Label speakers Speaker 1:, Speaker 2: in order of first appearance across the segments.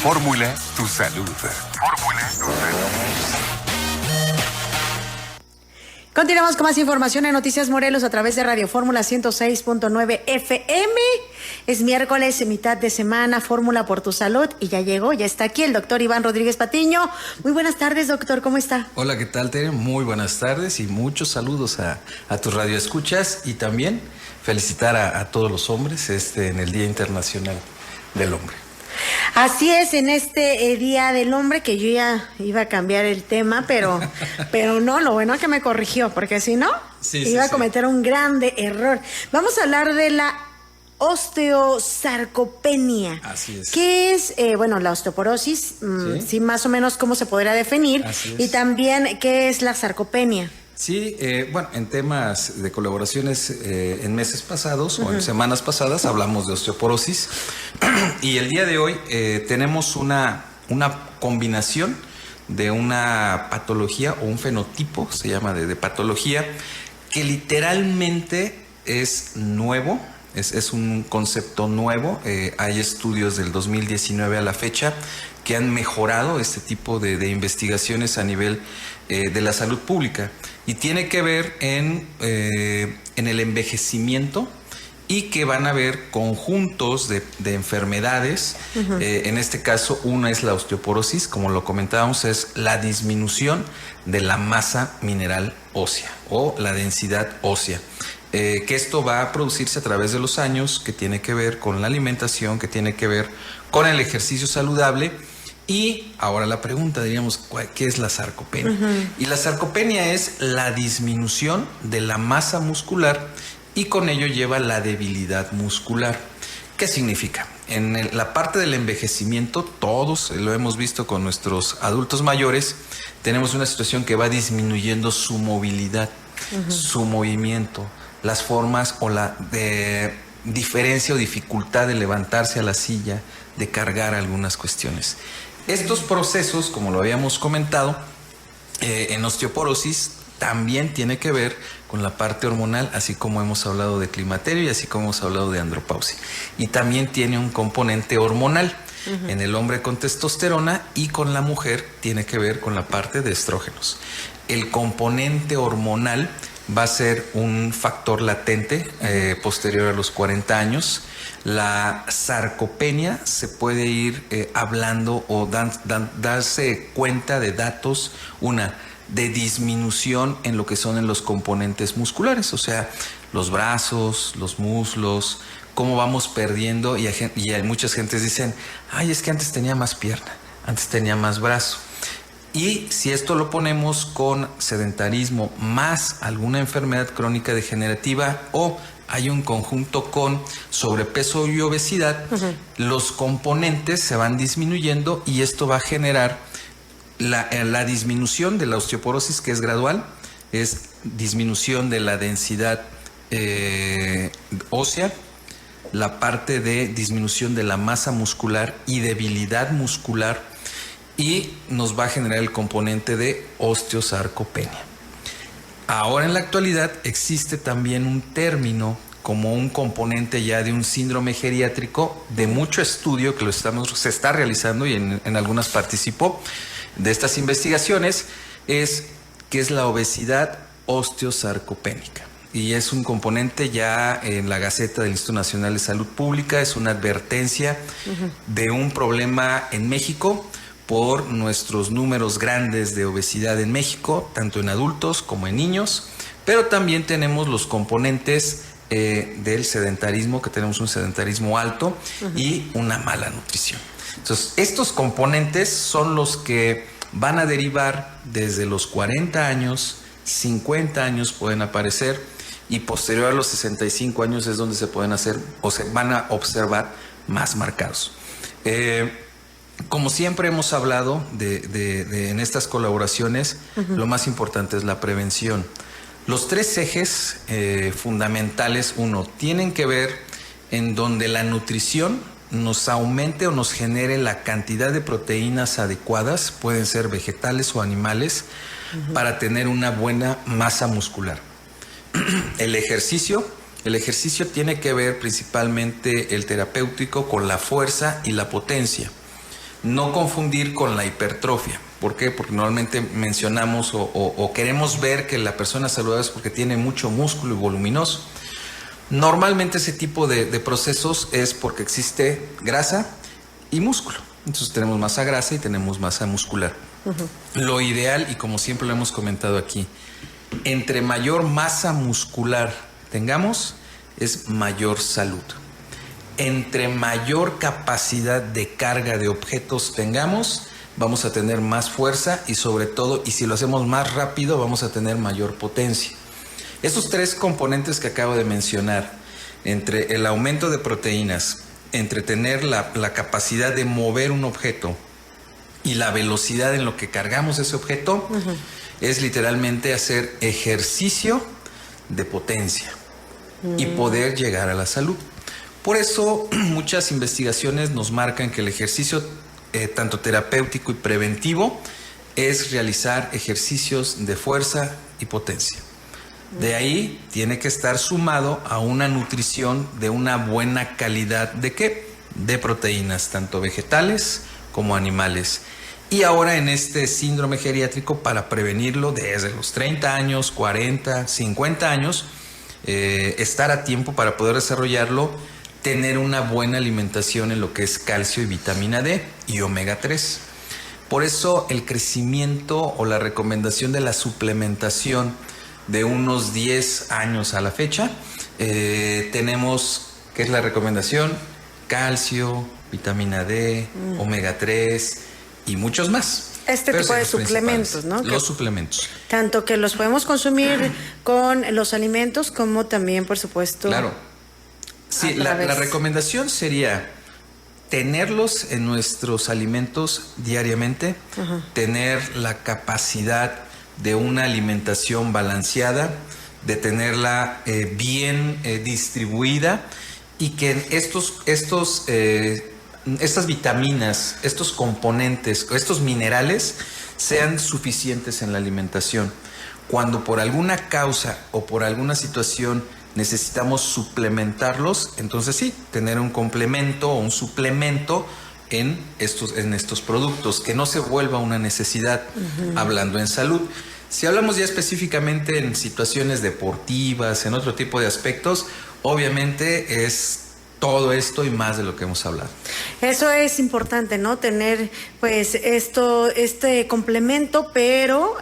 Speaker 1: Fórmula tu salud.
Speaker 2: Continuamos con más información en Noticias Morelos a través de Radio Fórmula 106.9 FM. Es miércoles, mitad de semana, Fórmula por tu salud. Y ya llegó, ya está aquí el doctor Iván Rodríguez Patiño. Muy buenas tardes, doctor, ¿cómo está?
Speaker 3: Hola, ¿qué tal, Tere? Muy buenas tardes y muchos saludos a tus radioescuchas y también felicitar a todos los hombres en el Día Internacional del Hombre.
Speaker 2: Así es, en este Día del Hombre, que yo ya iba a cambiar el tema, pero no, lo bueno es que me corrigió, porque si no, iba a cometer un grande error. Vamos a hablar de la osteosarcopenia.
Speaker 3: Así es.
Speaker 2: ¿Qué es, la osteoporosis? Sí, más o menos cómo se podría definir.
Speaker 3: Así es.
Speaker 2: Y también, ¿qué es la sarcopenia?
Speaker 3: Sí, en temas de colaboraciones en meses pasados o en semanas pasadas hablamos de osteoporosis y el día de hoy tenemos una combinación de una patología o un fenotipo, se llama de patología, que literalmente es nuevo, es un concepto nuevo. Hay estudios del 2019 a la fecha que han mejorado este tipo de investigaciones a nivel de la salud pública y tiene que ver en el envejecimiento y que van a haber conjuntos de enfermedades. En este caso, una es la osteoporosis, como lo comentábamos, es la disminución de la masa mineral ósea o la densidad ósea. Que esto va a producirse a través de los años, que tiene que ver con la alimentación, que tiene que ver con el ejercicio saludable. Y ahora la pregunta, diríamos, ¿qué es la sarcopenia? Y la sarcopenia es la disminución de la masa muscular y con ello lleva la debilidad muscular. ¿Qué significa? En la parte del envejecimiento, todos lo hemos visto con nuestros adultos mayores, tenemos una situación que va disminuyendo su movilidad, su movimiento, las formas o la diferencia o dificultad de levantarse a la silla, de cargar algunas cuestiones. Estos procesos, como lo habíamos comentado, en osteoporosis también tiene que ver con la parte hormonal, así como hemos hablado de climaterio y así como hemos hablado de andropausia. Y también tiene un componente hormonal. En el hombre con testosterona y con la mujer tiene que ver con la parte de estrógenos. El componente hormonal va a ser un factor latente posterior a los 40 años. La sarcopenia se puede ir hablando o darse cuenta de datos, de disminución en lo que son en los componentes musculares, o sea, los brazos, los muslos, cómo vamos perdiendo y muchas gentes dicen, ay, es que antes tenía más pierna, antes tenía más brazo. Y si esto lo ponemos con sedentarismo más alguna enfermedad crónica degenerativa o hay un conjunto con sobrepeso y obesidad, los componentes se van disminuyendo y esto va a generar la disminución de la osteoporosis, que es gradual, es disminución de la densidad ósea, la parte de disminución de la masa muscular y debilidad muscular, y nos va a generar el componente de osteosarcopenia. Ahora en la actualidad existe también un término como un componente ya de un síndrome geriátrico de mucho estudio que se está realizando y en algunas participó de estas investigaciones, que es la obesidad osteosarcopénica. Y es un componente ya en la Gaceta del Instituto Nacional de Salud Pública, es una advertencia de un problema en México por nuestros números grandes de obesidad en México, tanto en adultos como en niños, pero también tenemos los componentes del sedentarismo, que tenemos un sedentarismo alto y una mala nutrición. Entonces, estos componentes son los que van a derivar desde los 40 años, 50 años pueden aparecer y posterior a los 65 años es donde se pueden hacer o se van a observar más marcados. Como siempre hemos hablado en estas colaboraciones, lo más importante es la prevención. Los tres ejes fundamentales, tienen que ver en donde la nutrición nos aumente o nos genere la cantidad de proteínas adecuadas, pueden ser vegetales o animales, para tener una buena masa muscular. El ejercicio tiene que ver principalmente el terapéutico con la fuerza y la potencia. No confundir con la hipertrofia. ¿Por qué? Porque normalmente mencionamos o queremos ver que la persona saludable es porque tiene mucho músculo y voluminoso. Normalmente ese tipo de procesos es porque existe grasa y músculo. Entonces tenemos masa grasa y tenemos masa muscular. Lo ideal, y como siempre lo hemos comentado aquí, entre mayor masa muscular tengamos, es mayor salud. Entre mayor capacidad de carga de objetos tengamos, vamos a tener más fuerza y sobre todo, y si lo hacemos más rápido, vamos a tener mayor potencia. Estos tres componentes que acabo de mencionar, entre el aumento de proteínas, entre tener la capacidad de mover un objeto y la velocidad en lo que cargamos ese objeto, es literalmente hacer ejercicio de potencia y poder llegar a la salud. Por eso muchas investigaciones nos marcan que el ejercicio tanto terapéutico y preventivo es realizar ejercicios de fuerza y potencia. De ahí tiene que estar sumado a una nutrición de una buena calidad. ¿De qué? De proteínas, tanto vegetales como animales. Y ahora en este síndrome geriátrico, para prevenirlo desde los 30 años, 40, 50 años, estar a tiempo para poder desarrollarlo, tener una buena alimentación en lo que es calcio y vitamina D y omega 3. Por eso el crecimiento o la recomendación de la suplementación de unos 10 años a la fecha, tenemos, ¿qué es la recomendación? Calcio, vitamina D, omega 3 y muchos más.
Speaker 2: Este tipo de suplementos, ¿no?
Speaker 3: Los suplementos.
Speaker 2: Tanto que los podemos consumir con los alimentos como también, por supuesto.
Speaker 3: Claro. Sí, la recomendación sería tenerlos en nuestros alimentos diariamente, tener la capacidad de una alimentación balanceada, de tenerla bien distribuida y que estas vitaminas, estos componentes, estos minerales sean suficientes en la alimentación. Cuando por alguna causa o por alguna situación necesitamos suplementarlos, entonces sí, tener un complemento o un suplemento en estos productos, que no se vuelva una necesidad, hablando en salud. Si hablamos ya específicamente en situaciones deportivas, en otro tipo de aspectos, obviamente es todo esto y más de lo que hemos hablado.
Speaker 2: Eso es importante, ¿no? Tener pues este complemento, pero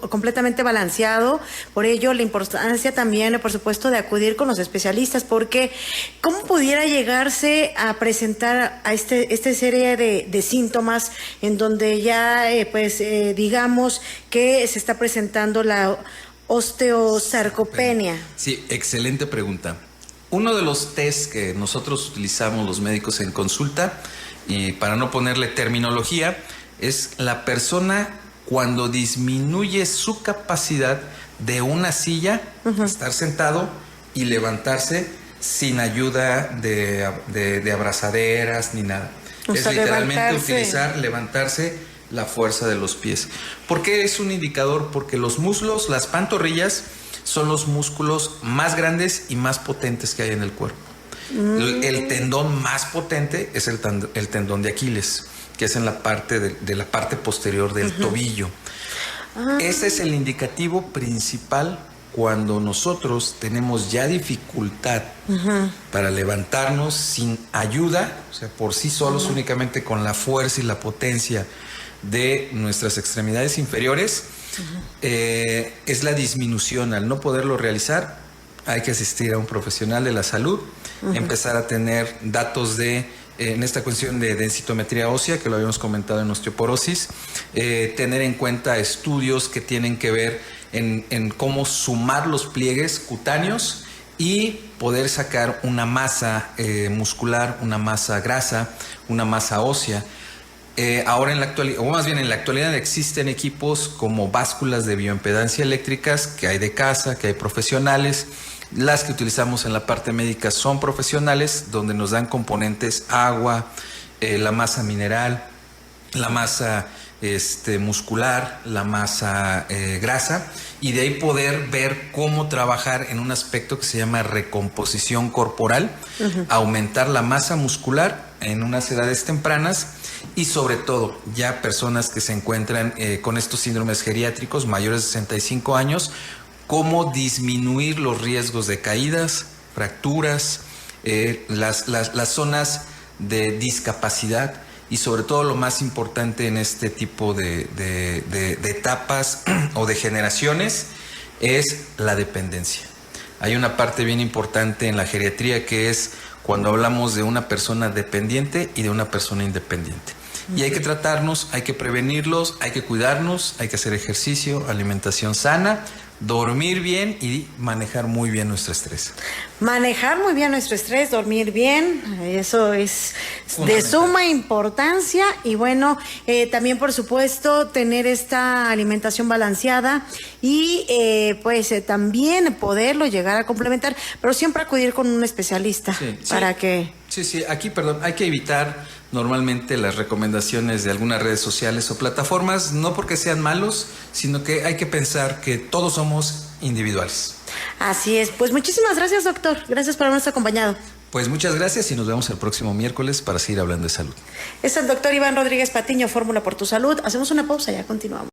Speaker 2: completamente balanceado. Por ello la importancia también, por supuesto, de acudir con los especialistas, porque ¿cómo pudiera llegarse a presentar a esta serie de síntomas en donde ya digamos que se está presentando la osteosarcopenia?
Speaker 3: Sí, excelente pregunta. Uno de los test que nosotros utilizamos los médicos en consulta, y para no ponerle terminología, es la persona cuando disminuye su capacidad de una silla, estar sentado y levantarse sin ayuda de abrazaderas ni nada.
Speaker 2: O
Speaker 3: es
Speaker 2: sea,
Speaker 3: literalmente levantarse la fuerza de los pies. ¿Por qué es un indicador? Porque los muslos, las pantorrillas, son los músculos más grandes y más potentes que hay en el cuerpo. El tendón más potente es el tendón de Aquiles, que es en la parte de la parte posterior del tobillo. Ese es el indicativo principal cuando nosotros tenemos ya dificultad para levantarnos sin ayuda, o sea, por sí solos, únicamente con la fuerza y la potencia de nuestras extremidades inferiores. Es la disminución. Al no poderlo realizar, hay que asistir a un profesional de la salud, empezar a tener datos en esta cuestión de densitometría ósea, que lo habíamos comentado en osteoporosis, tener en cuenta estudios que tienen que ver en cómo sumar los pliegues cutáneos y poder sacar una masa muscular, una masa grasa, una masa ósea. Ahora en la actualidad, o más bien en la actualidad, existen equipos como básculas de bioimpedancia eléctricas que hay de casa, que hay profesionales. Las que utilizamos en la parte médica son profesionales, donde nos dan componentes agua, la masa mineral, la masa muscular, la masa grasa, y de ahí poder ver cómo trabajar en un aspecto que se llama recomposición corporal, aumentar la masa muscular en unas edades tempranas y sobre todo ya personas que se encuentran con estos síndromes geriátricos mayores de 65 años, cómo disminuir los riesgos de caídas, fracturas, las zonas de discapacidad y sobre todo lo más importante en este tipo de etapas o de generaciones es la dependencia. Hay una parte bien importante en la geriatría que es cuando hablamos de una persona dependiente y de una persona independiente. Y hay que tratarnos, hay que prevenirlos, hay que cuidarnos, hay que hacer ejercicio, alimentación sana, dormir bien y manejar muy bien nuestro estrés.
Speaker 2: Manejar muy bien nuestro estrés, dormir bien, eso es de suma importancia. Y bueno, también por supuesto tener esta alimentación balanceada y también poderlo llegar a complementar, pero siempre acudir con un especialista para que...
Speaker 3: Sí, aquí, hay que evitar normalmente las recomendaciones de algunas redes sociales o plataformas, no porque sean malos, sino que hay que pensar que todos somos individuales.
Speaker 2: Así es, pues muchísimas gracias, doctor. Gracias por habernos acompañado.
Speaker 3: Pues muchas gracias y nos vemos el próximo miércoles para seguir hablando de salud.
Speaker 2: Es el doctor Iván Rodríguez Patiño, Fórmula por tu Salud. Hacemos una pausa y ya continuamos.